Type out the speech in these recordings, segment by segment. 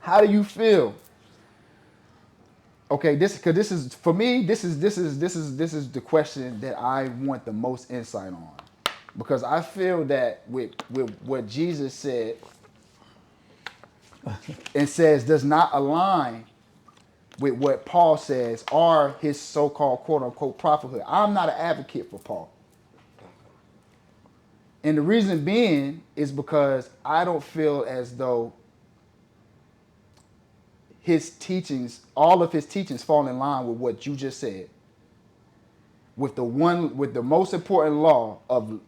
How do you feel? Okay, this is for me. This is the question that I want the most insight on, because I feel that with what Jesus said and says does not align with what Paul says or his so-called quote-unquote prophethood. I'm not an advocate for Paul. And the reason being is because I don't feel as though his teachings, all of his teachings fall in line with what you just said. With the most important law of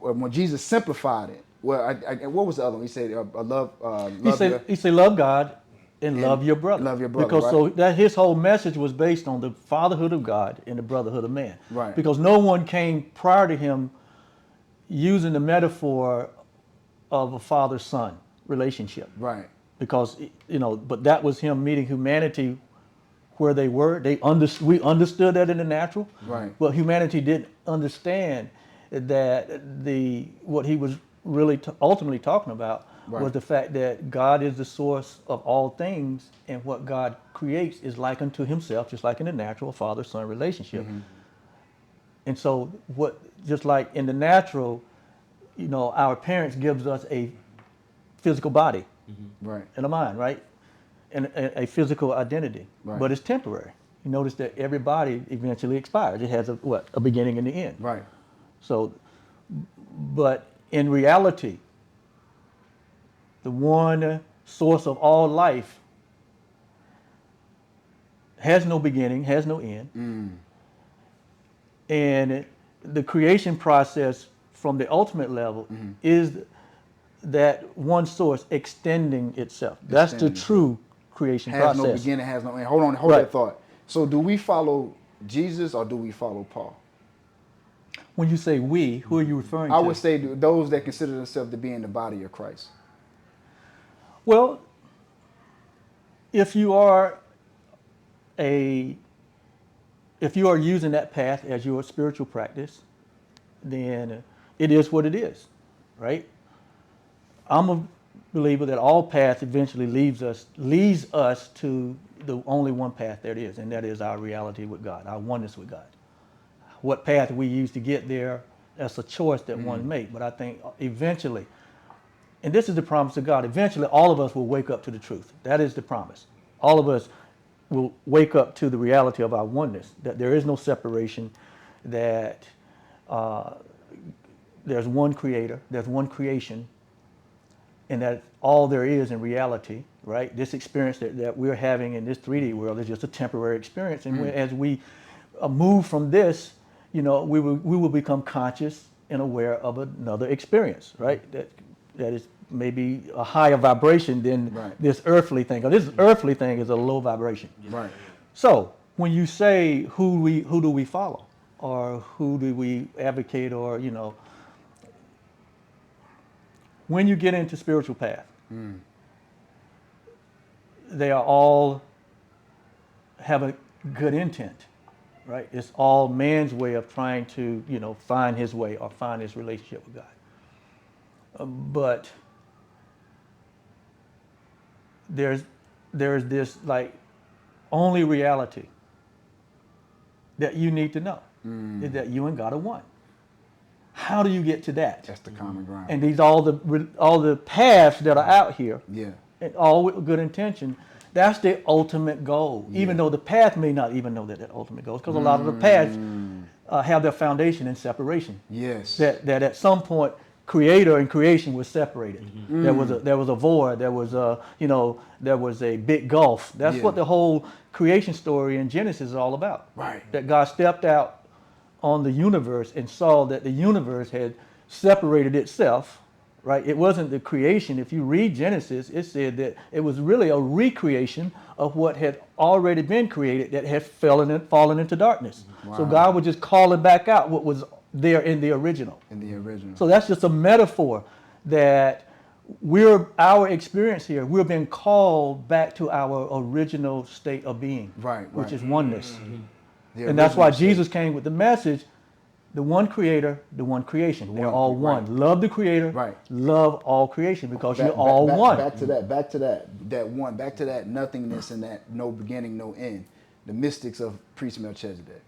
when Jesus simplified it. Well, what was the other one? He said, He said, love God and love your brother. Love your brother, because right? so that his whole message was based on the fatherhood of God and the brotherhood of man. Right. Because no one came prior to him using the metaphor of a father-son relationship. Right. Because, but that was him meeting humanity where they were. We understood that in the natural. Right. But humanity didn't understand that what he was really ultimately talking about was the fact that God is the source of all things, and what God creates is like unto himself, just like in the natural father-son relationship. Mm-hmm. And so just like in the natural, our parents gives us a physical body, right, and a mind, right? And a physical identity, right, but it's temporary. You notice that every body eventually expires. It has a beginning and the end. Right. So, but in reality, the one source of all life has no beginning, has no end. Mm. And the creation process from the ultimate level is that one source extending itself. That's the true creation process. Has no beginning, has no end. Hold that thought. So do we follow Jesus or do we follow Paul? When you say we, who are you referring to? I would say those that consider themselves to be in the body of Christ. Well, if you are using that path as your spiritual practice, then it is what it is, right? I'm a believer that all paths eventually leads us to the only one path there is, and that is our reality with God, our oneness with God. What path we use to get there, that's a choice that one makes. But I think eventually, and this is the promise of God, eventually all of us will wake up to the truth. That is the promise. All of us will wake up to the reality of our oneness, that there is no separation, that there's one creator, there's one creation, and that all there is in reality, right? This experience that we're having in this 3D world is just a temporary experience. And as we move from this, we will become conscious and aware of another experience, right? That is maybe a higher vibration than this earthly thing. This earthly thing is a low vibration. Right. So when you say who do we follow, or who do we advocate, or when you get into spiritual path, they are all have a good intent, right? It's all man's way of trying to, find his way or find his relationship with God. But there's this only reality that you need to know is that you and God are one. How do you get to that? That's the common ground. And these all the paths that are out here, and all with good intention, that's the ultimate goal. Even though the path may not even know that ultimate goal, because a lot of the paths have their foundation in separation. Yes. That at some point, creator and creation was separated. There was a void. There was a big gulf. That's what the whole creation story in Genesis is all about. Right. That God stepped out on the universe and saw that the universe had separated itself, right? It wasn't the creation. If you read Genesis, it said that it was really a recreation of what had already been created that had fallen into darkness. Wow. So God would just call it back out what was there in the original. So that's just a metaphor that our experience here, we're being called back to our original state of being, which is oneness. And that's why Jesus came with the The one creator, the one creation. They're One, all one. right. Love the creator. Right. Love all creation because you're all one. Back to that one. Back to that nothingness and that no beginning, no end. The mystics of priest Melchizedek.